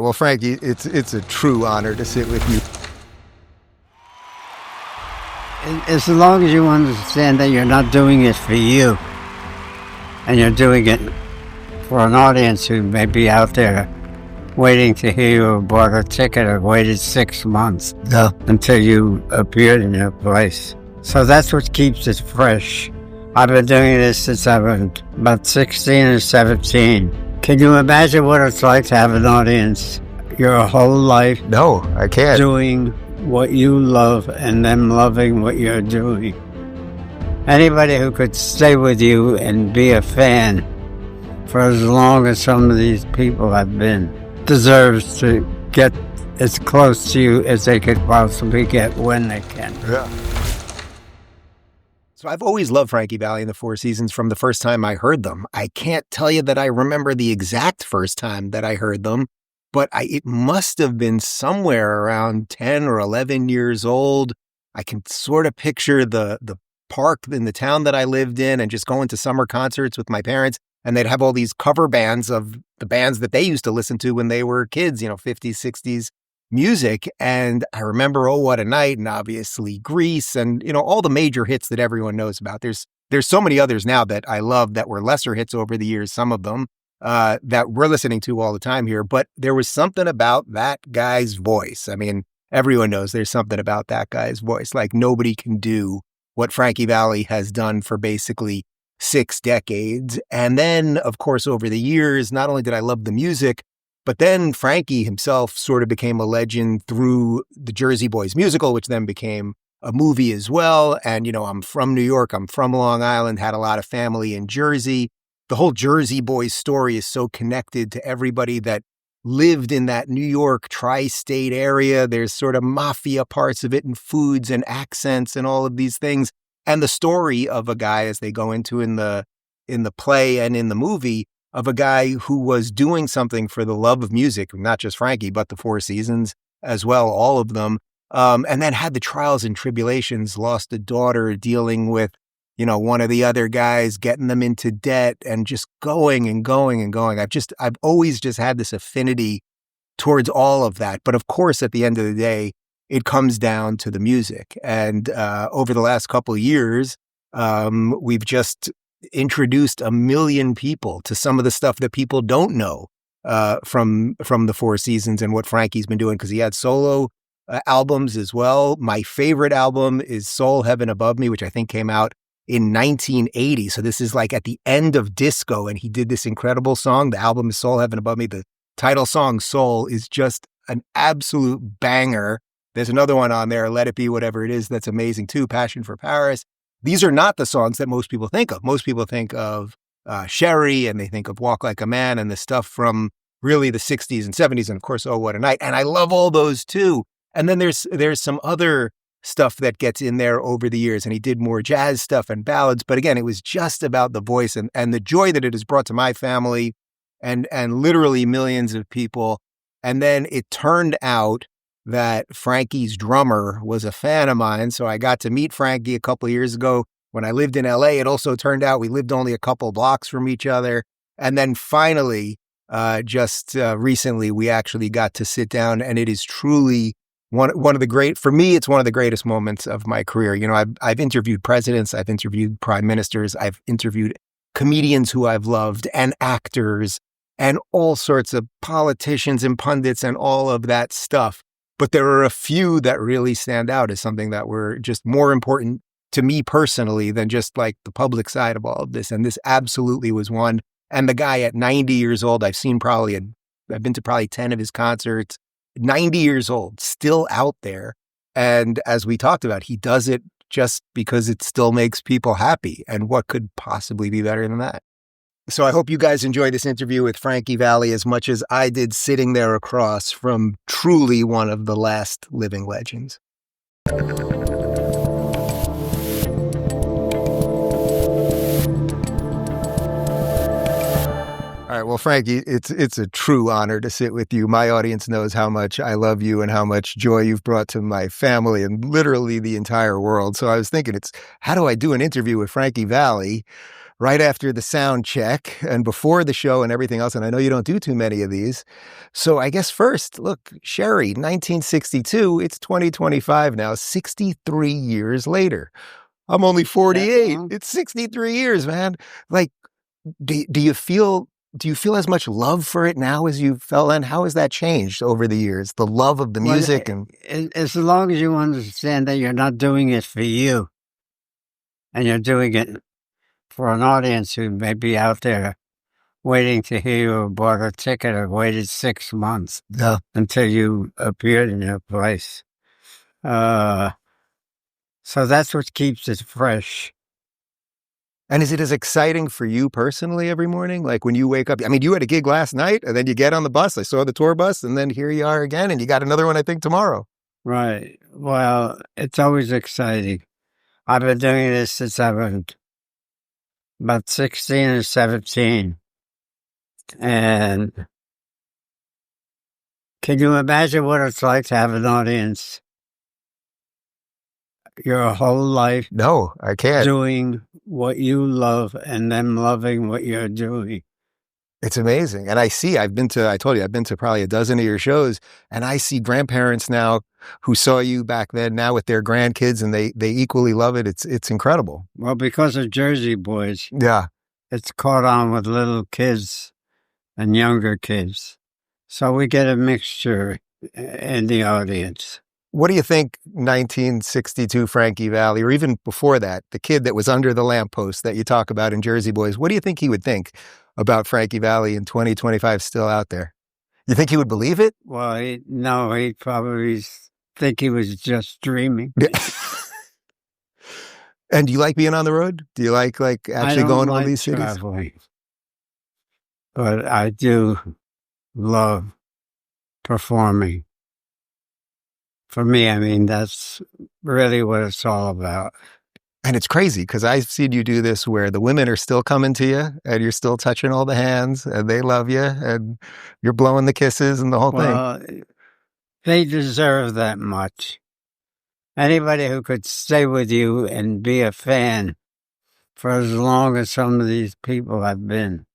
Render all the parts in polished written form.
Well, Frankie, it's a true honor to sit with you. As long as you understand that you're not doing it for you, and you're doing it for an audience who may be out there waiting to hear you or bought a ticket or waited 6 months until you appeared in your place. So that's what keeps it fresh. I've been doing this since I was about 16 or 17. Can you imagine what it's like to have an audience your whole life? No, I can't. Doing what you love and them loving what you're doing. Anybody who could stay with you and be a fan for as long as some of these people have been deserves to get as close to you as they could possibly get when they can. Yeah. So I've always loved Frankie Valli and the Four Seasons from the first time I heard them. I can't tell you that I remember the exact first time that I heard them, but it must have been somewhere around 10 or 11 years old. I can sort of picture the park in the town that I lived in and just going to summer concerts with my parents. And they'd have all these cover bands of the bands that they used to listen to when they were kids, 50s, 60s music. And I remember Oh, What a Night, and obviously Grease, and, all the major hits that everyone knows about. There's so many others now that I love that were lesser hits over the years, some of them that we're listening to all the time here. But there was something about that guy's voice. I mean, everyone knows there's something about that guy's voice. Like nobody can do what Frankie Valli has done for basically 6 decades. And then, of course, over the years, not only did I love the music, but then Frankie himself sort of became a legend through the Jersey Boys musical, which then became a movie as well. And, I'm from New York. I'm from Long Island, had a lot of family in Jersey. The whole Jersey Boys story is so connected to everybody that lived in that New York tri-state area. There's sort of mafia parts of it and foods and accents and all of these things. And the story of a guy, as they go into in the play and in the movie, of a guy who was doing something for the love of music, not just Frankie, but the Four Seasons as well, all of them, and then had the trials and tribulations, lost a daughter, dealing with, one of the other guys, getting them into debt, and just going and going and going. I've always just had this affinity towards all of that. But of course, at the end of the day, it comes down to the music. And over the last couple of years, we've just introduced 1 million people to some of the stuff that people don't know from the Four Seasons and what Frankie's been doing, because he had solo albums as well. My favorite album is Soul Heaven Above Me, which I think came out in 1980. So this is like at the end of disco, and he did this incredible song. The album is Soul Heaven Above Me. The title song, Soul, is just an absolute banger. There's another one on there, Let It Be Whatever It Is, that's amazing too, Passion for Paris. These are not the songs that most people think of. Most people think of Sherry, and they think of Walk Like a Man and the stuff from really the 60s and 70s, and of course, Oh, What a Night. And I love all those too. And then there's some other stuff that gets in there over the years, and he did more jazz stuff and ballads. But again, it was just about the voice and the joy that it has brought to my family and literally millions of people. And then it turned out that Frankie's drummer was a fan of mine. So I got to meet Frankie a couple of years ago when I lived in LA. It also turned out we lived only a couple blocks from each other. And then finally, just recently, we actually got to sit down, and it is truly one of the for me, it's one of the greatest moments of my career. I've interviewed presidents, I've interviewed prime ministers, I've interviewed comedians who I've loved, and actors, and all sorts of politicians and pundits and all of that stuff. But there are a few that really stand out as something that were just more important to me personally than just like the public side of all of this. And this absolutely was one. And the guy at 90 years old, I've been to probably 10 of his concerts, 90 years old, still out there. And as we talked about, he does it just because it still makes people happy. And what could possibly be better than that? So I hope you guys enjoy this interview with Frankie Valli as much as I did sitting there across from truly one of the last living legends. All right, well, Frankie, it's a true honor to sit with you. My audience knows how much I love you and how much joy you've brought to my family and literally the entire world. So I was thinking, how do I do an interview with Frankie Valli right after the sound check and before the show and everything else. And I know you don't do too many of these. So I guess first, look, Sherry, 1962, it's 2025 now, 63 years later. I'm only 48. It's 63 years, man. Like, do you feel as much love for it now as you felt then? How has that changed over the years? The love of the music as long as you understand that you're not doing it for you, and you're doing it for an audience who may be out there waiting to hear you, or bought a ticket, or waited 6 months until you appeared in your place. So that's what keeps it fresh. And is it as exciting for you personally every morning? Like when you wake up, I mean, you had a gig last night and then you get on the bus. I saw the tour bus and then here you are again and you got another one, I think, tomorrow. Right. Well, it's always exciting. I've been doing this since I was about 16 or 17. And can you imagine what it's like to have an audience your whole life? No, I can't. Doing what you love and them loving what you're doing. It's amazing. And I told you, I've been to probably a dozen of your shows, and I see grandparents now who saw you back then now with their grandkids, and they equally love it. It's incredible. Well, because of Jersey Boys. Yeah. It's caught on with little kids and younger kids. So we get a mixture in the audience. What do you think 1962 Frankie Valli, or even before that, the kid that was under the lamppost that you talk about in Jersey Boys, what do you think he would think about Frankie Valli in 2025 still out there? You think he would believe it? Well, he'd probably think he was just dreaming. And do you like being on the road? Do you like actually going to all these cities? Traveling. But I do love performing. For me, I mean, that's really what it's all about. And it's crazy because I've seen you do this where the women are still coming to you and you're still touching all the hands and they love you and you're blowing the kisses and the whole thing. They deserve that much. Anybody who could stay with you and be a fan for as long as some of these people have been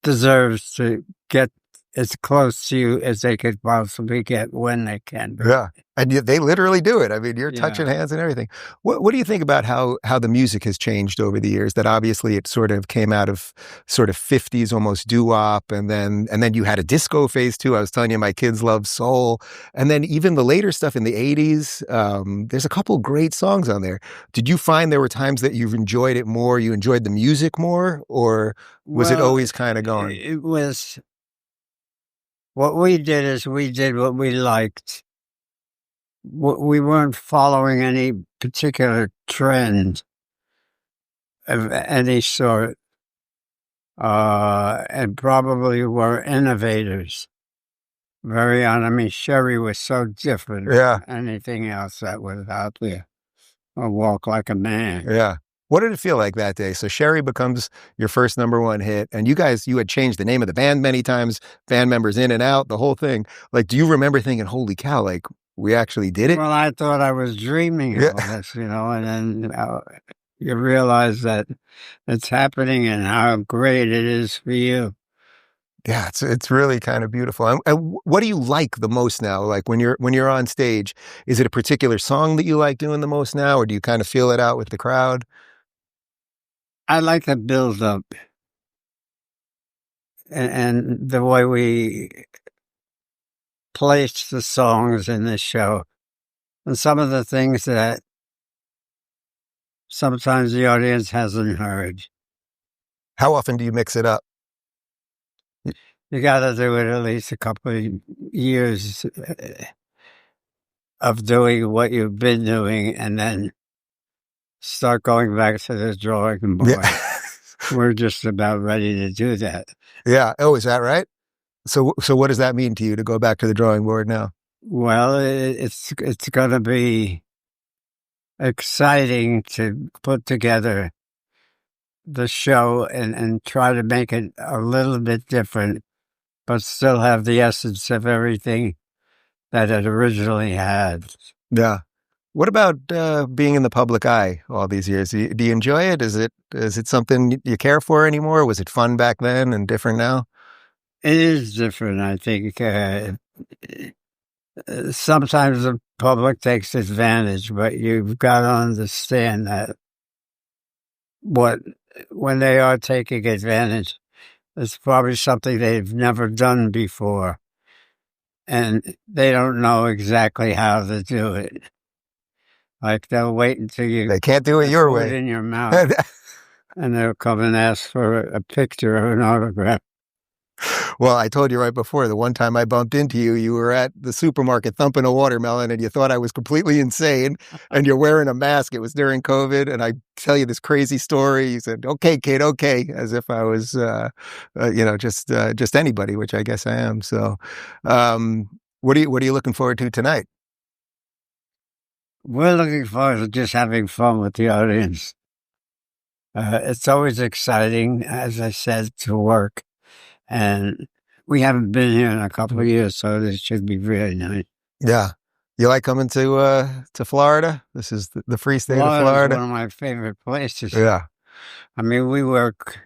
deserves to get as close to you as they could possibly get when they can. Yeah. And they literally do it. I mean, you're touching hands and everything. What do you think about how the music has changed over the years? That obviously it sort of came out of sort of 50s, almost doo-wop. And then you had a disco phase too. I was telling you, my kids love soul. And then even the later stuff in the 80s, there's a couple great songs on there. Did you find there were times that you've enjoyed it more, you enjoyed the music more, or was it always kind of going? It was... What we did is we did what we liked. We weren't following any particular trend of any sort, and probably were innovators. I mean, Sherry was so different from anything else that was out there. Or Walk Like a Man. Yeah. What did it feel like that day? So Sherry becomes your first #1 hit, and you had changed the name of the band many times, band members in and out, the whole thing. Like, do you remember thinking, holy cow, like, we actually did it? Well, I thought I was dreaming all this, and then you realize that it's happening and how great it is for you. Yeah, it's really kind of beautiful. And what do you like the most now? Like when you're on stage, is it a particular song that you like doing the most now, or do you kind of feel it out with the crowd? I like the build up and the way we place the songs in this show, and some of the things that sometimes the audience hasn't heard. How often do you mix it up? You got to do it at least a couple of years of doing what you've been doing, and then start going back to the drawing board. Yeah. We're just about ready to do that. Yeah. Oh, is that right? So what does that mean to you to go back to the drawing board now? Well, it's going to be exciting to put together the show and try to make it a little bit different, but still have the essence of everything that it originally had. Yeah. What about being in the public eye all these years? Do you enjoy it? Is it something you care for anymore? Was it fun back then and different now? It is different, I think. Sometimes the public takes advantage, but you've got to understand that what when they are taking advantage, it's probably something they've never done before, and they don't know exactly how to do it. Like they'll wait until you They can't do it your put it way. in your mouth, and they'll come and ask for a picture or an autograph. Well, I told you right before, the one time I bumped into you, you were at the supermarket thumping a watermelon and you thought I was completely insane and you're wearing a mask. It was during COVID. And I tell you this crazy story. You said, okay, kid, okay. As if I was, just anybody, which I guess I am. So, what are you looking forward to tonight? We're looking forward to just having fun with the audience. It's always exciting, as I said, to work. And we haven't been here in a couple of years, so this should be really nice. Yeah. You like coming to Florida? This is the free state of Florida. One of my favorite places. Yeah. I mean, we work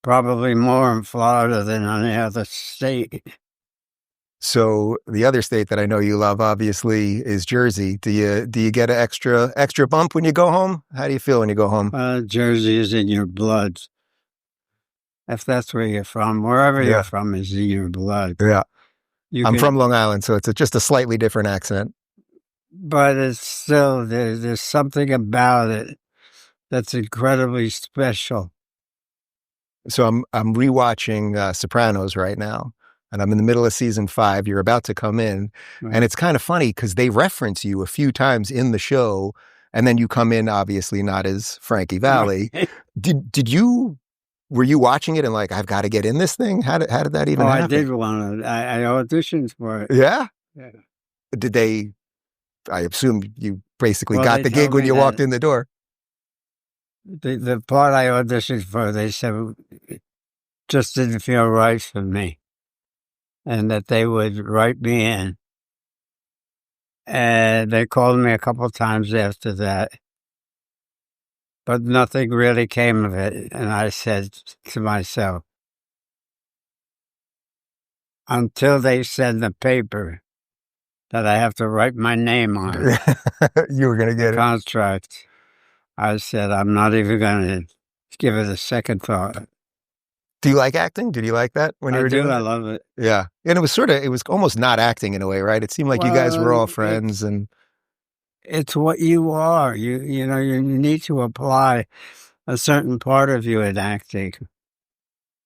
probably more in Florida than any other state. So the other state that I know you love, obviously, is Jersey. Do you get an extra bump when you go home? How do you feel when you go home? Jersey is in your blood. If that's where you're from, wherever you're from is in your blood. Yeah. I'm from Long Island, so it's just a slightly different accent. But it's still, there's something about it that's incredibly special. So I'm rewatching Sopranos right now, and I'm in the middle of season 5. You're about to come in, and it's kind of funny because they reference you a few times in the show, and then you come in, obviously not as Frankie Valli. Were you watching it and like, I've got to get in this thing? How did that even happen? I did want to. I auditioned for it. Yeah? Yeah. Did they, I assume you basically got the gig when you walked in the door. The part I auditioned for, they said, just didn't feel right for me. And that they would write me in. And they called me a couple of times after that. But nothing really came of it. And I said to myself, until they send the paper that I have to write my name on you were going to get contract, I said, I'm not even going to give it a second thought. Do you like acting? Did you like that when you were doing it? I love it. Yeah. And it was almost not acting in a way, right? It seemed like you guys were all friends and it's what you are. You know, you need to apply a certain part of you in acting.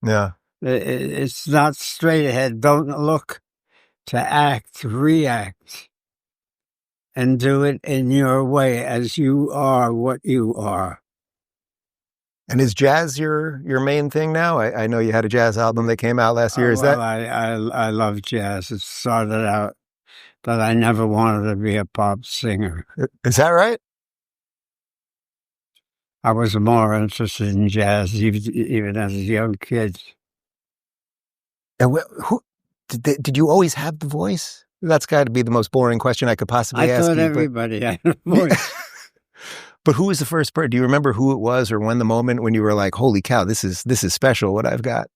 Yeah. It's not straight ahead. Don't look to act, react, and do it in your way as you are what you are. And is jazz your main thing now? I know you had a jazz album that came out last year. I love jazz. It started out that I never wanted to be a pop singer. Is that right? I was more interested in jazz even as a young kid. And did you always have the voice? That's got to be the most boring question I could possibly ask you. I thought everybody had a voice. But who was the first person? Do you remember who it was or when the moment when you were like, holy cow, this is special, what I've got?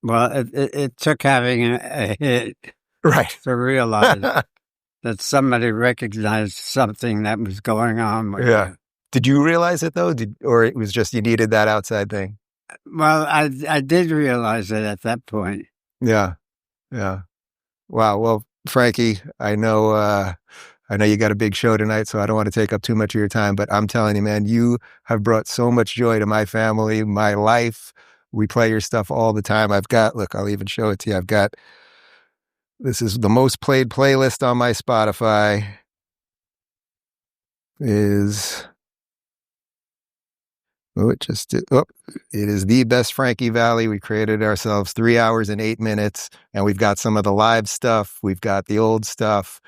Well, it took having a hit to realize that somebody recognized something that was going on with you. Did you realize it, though? Or it was just you needed that outside thing? Well, I did realize it at that point. Yeah. Yeah. Wow. Well, Frankie, I know you got a big show tonight, so I don't want to take up too much of your time, but I'm telling you, man, you have brought so much joy to my family, my life. We play your stuff all the time. I'll even show it to you. This is the most played playlist on my Spotify it is the best Frankie Valli. We created ourselves 3 hours and 8 minutes, and we've got some of the live stuff. We've got the old stuff.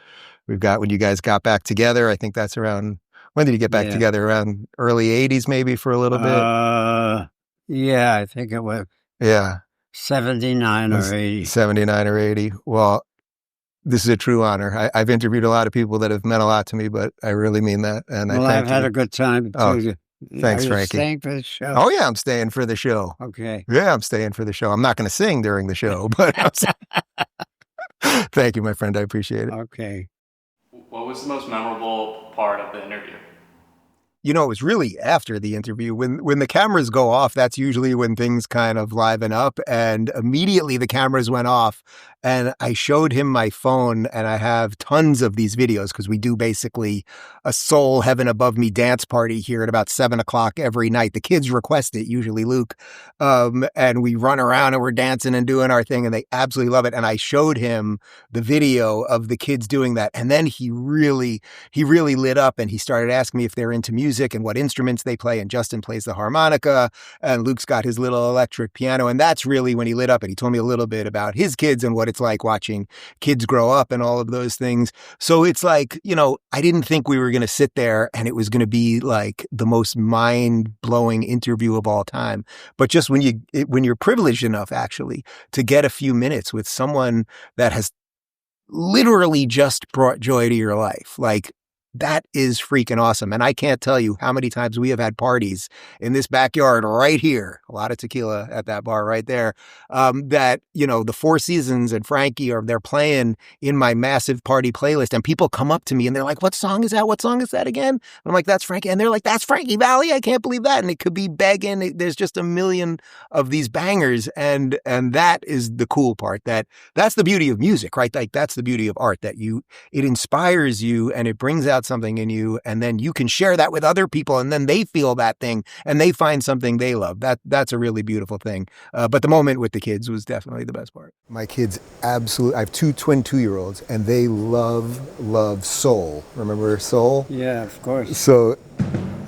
We've got when you guys got back together. I think that's around, when did you get back together? Around early 80s maybe for a little bit? Yeah, I think it was. Yeah. 79 or 80. 79 or 80. Well, This is a true honor. I've interviewed a lot of people that have meant a lot to me, but I really mean that. And well, I've had a good time too. Oh, thanks, Are you Frankie. staying for the show? Oh yeah, I'm staying for the show. Okay. Yeah, I'm staying for the show. I'm not going to sing during the show, but thank you, my friend. I appreciate it. Okay. What was the most memorable part of the interview? You know, it was really after the interview. When the cameras go off, that's usually when things kind of liven up. And immediately the cameras went off and I showed him my phone, and I have tons of these videos because we do basically a soul heaven above me dance party here at about 7:00 every night. The kids request it, usually Luke. And we run around and we're dancing and doing our thing, and they absolutely love it. And I showed him the video of the kids doing that. And then he really lit up, and he started asking me if they're into music and what instruments they play. And Justin plays the harmonica and Luke's got his little electric piano. And that's really when he lit up, and he told me a little bit about his kids and what it's like watching kids grow up and all of those things. So it's like, you know, I didn't think we were going to sit there and it was going to be like the most mind-blowing interview of all time. But just when you're privileged enough actually to get a few minutes with someone that has literally just brought joy to your life, like, that is freaking awesome. And I can't tell you how many times we have had parties in this backyard right here, a lot of tequila at that bar right there, that, you know, the Four Seasons and Frankie they're playing in my massive party playlist, and people come up to me and they're like, what song is that? What song is that again? And I'm like, that's Frankie. And they're like, that's Frankie Valli. I can't believe that. And it could be begging. There's just a million of these bangers. And that is the cool part. That's the beauty of music, right? Like, that's the beauty of art, that it inspires you and it brings out something in you, and then you can share that with other people, and then they feel that thing and they find something they love. That's a really beautiful thing. But the moment with the kids was definitely the best part. My kids absolutely, I have two twin 2-year-olds, and they love soul. Remember soul? Yeah, of course. So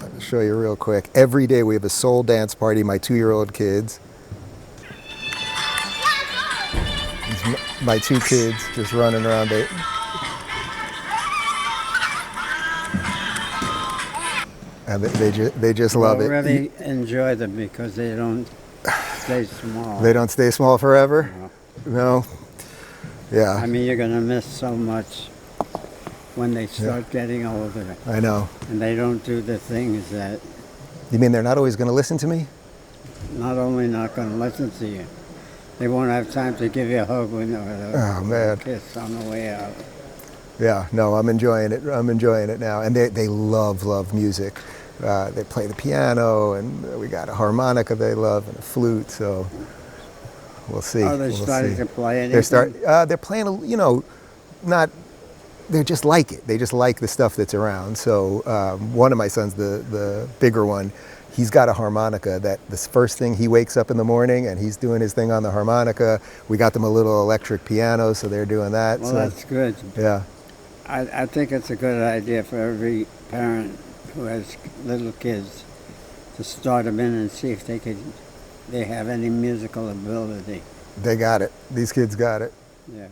I'll show you real quick. Every day we have a soul dance party, my 2-year-old kids. My 2 kids just running around. And they just love it. I really enjoy them because they don't stay small. They don't stay small forever? No. Yeah. I mean, you're going to miss so much when they start getting older. I know. And they don't do the things that... You mean they're not always going to listen to me? Not only not going to listen to you, they won't have time to give you a hug or a kiss on the way out. Yeah, no, I'm enjoying it. I'm enjoying it now. And they love music. They play the piano, and we got a harmonica they love and a flute, so we'll see. Oh, they're starting to play anything? They're playing, you know, they just like it. They just like the stuff that's around. So one of my sons, the bigger one, he's got a harmonica that the first thing he wakes up in the morning and he's doing his thing on the harmonica. We got them a little electric piano, so they're doing that. Well, so, that's good. Yeah. I think it's a good idea for every parent who has little kids to start them in and see if they have any musical ability. They got it. These kids got it. Yeah.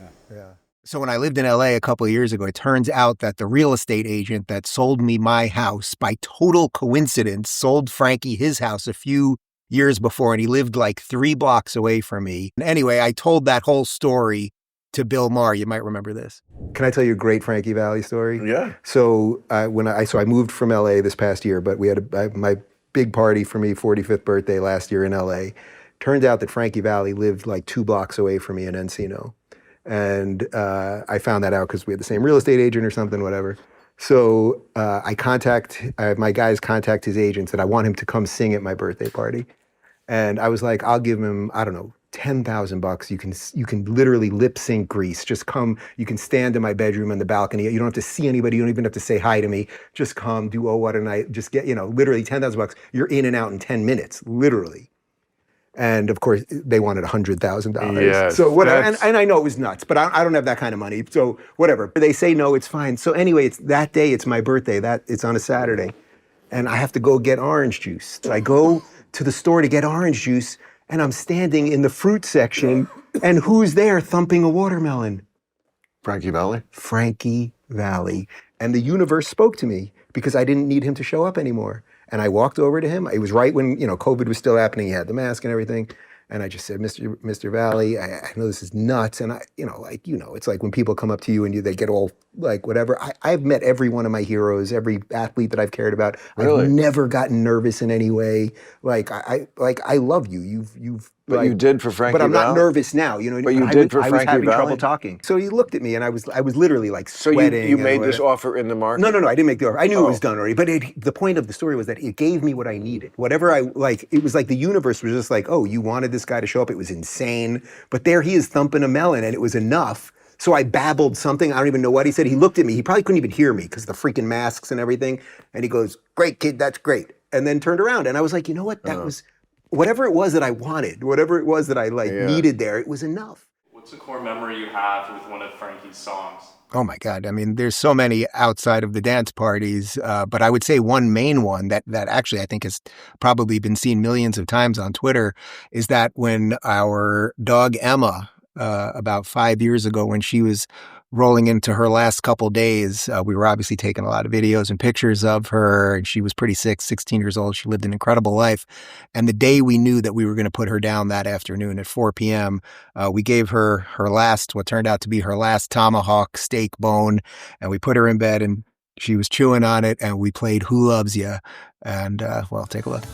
So when I lived in LA a couple of years ago, it turns out that the real estate agent that sold me my house, by total coincidence, sold Frankie his house a few years before, and he lived like 3 blocks away from me. And anyway, I told that whole story to Bill Maher. You might remember this. Can I tell you a great Frankie Valli story? Yeah. So I moved from LA this past year, but we had my big party for me, 45th birthday last year in LA. Turns out that Frankie Valli lived like 2 blocks away from me in Encino. And I found that out because we had the same real estate agent or something, whatever. So my guys contact his agent, said I want him to come sing at my birthday party. And I was like, I'll give him, I don't know, $10,000. You can literally lip sync Grease. Just come. You can stand in my bedroom on the balcony. You don't have to see anybody. You don't even have to say hi to me. Just come. Do Oh What a Night. Just get, literally $10,000. You're in and out in 10 minutes, literally. And of course, they wanted $100,000. Yes, so whatever. And I know it was nuts, but I don't have that kind of money. So whatever. They say no, it's fine. So anyway, it's that day. It's my birthday. It's on a Saturday, and I have to go get orange juice. So I go to the store to get orange juice. And I'm standing in the fruit section, and who's there thumping a watermelon? Frankie Valli? Frankie Valli. And the universe spoke to me because I didn't need him to show up anymore. And I walked over to him. It was right when, COVID was still happening. He had the mask and everything. And I just said, Mr. Valli, I know this is nuts. And it's like when people come up to you and they get all like whatever. I've met every one of my heroes, every athlete that I've cared about. Really? I've never gotten nervous in any way. Like I love you. You've But like, you did for Frankie but I'm not Valli? nervous now. You know, But you did for I was Frankie having trouble Valli? talking. So he looked at me, and I was literally like So sweating. you and made this whatever. offer in the market? No, I didn't make the offer. I knew it was Oh. done already. But the point of the story was that it gave me what I needed. Whatever I like, it was like the universe was just like, oh, you wanted this guy to show up. It was insane. But there he is thumping a melon, and it was enough. So I babbled something. I don't even know what he said. He looked at me. He probably couldn't even hear me because the freaking masks and everything. And he goes, "Great, kid, that's great." And then turned around. And I was like, you know what? That was whatever it was that I wanted, whatever it was that I needed there, it was enough. What's a core memory you have with one of Frankie's songs? Oh my God. I mean, there's so many outside of the dance parties, but I would say one main one that actually I think has probably been seen millions of times on Twitter is that when our dog Emma, about 5 years ago, when she was rolling into her last couple days, we were obviously taking a lot of videos and pictures of her, and she was pretty sick, 16 years old. She lived an incredible life. And the day we knew that we were going to put her down that afternoon at 4 p.m., we gave her last, what turned out to be her last tomahawk steak bone, and we put her in bed, and she was chewing on it, and we played Who Loves Ya? And, well, take a look.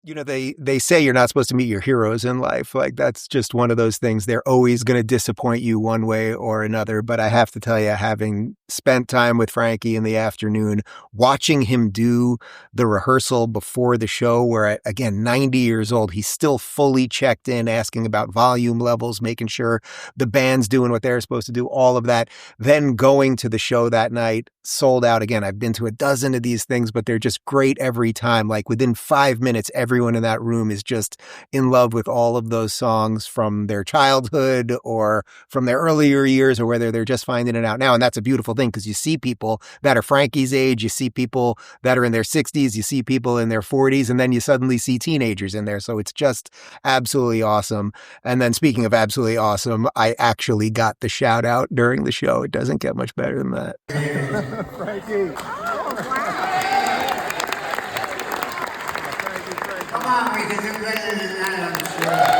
You know, they say you're not supposed to meet your heroes in life. Like, that's just one of those things. They're always going to disappoint you one way or another. But I have to tell you, having spent time with Frankie in the afternoon, watching him do the rehearsal before the show, where, again, 90 years old, he's still fully checked in, asking about volume levels, making sure the band's doing what they're supposed to do, all of that. Then going to the show that night, sold out. Again, I've been to a dozen of these things, but they're just great every time. Like, within 5 minutes, everyone in that room is just in love with all of those songs from their childhood or from their earlier years, or whether they're just finding it out now. And that's a beautiful thing, because you see people that are Frankie's age, you see people that are in their 60s, you see people in their 40s, and then you suddenly see teenagers in there. So it's just absolutely awesome. And then, speaking of absolutely awesome, I actually got the shout out during the show. It doesn't get much better than that. Frankie. Come on, we can do better than that, I'm sure.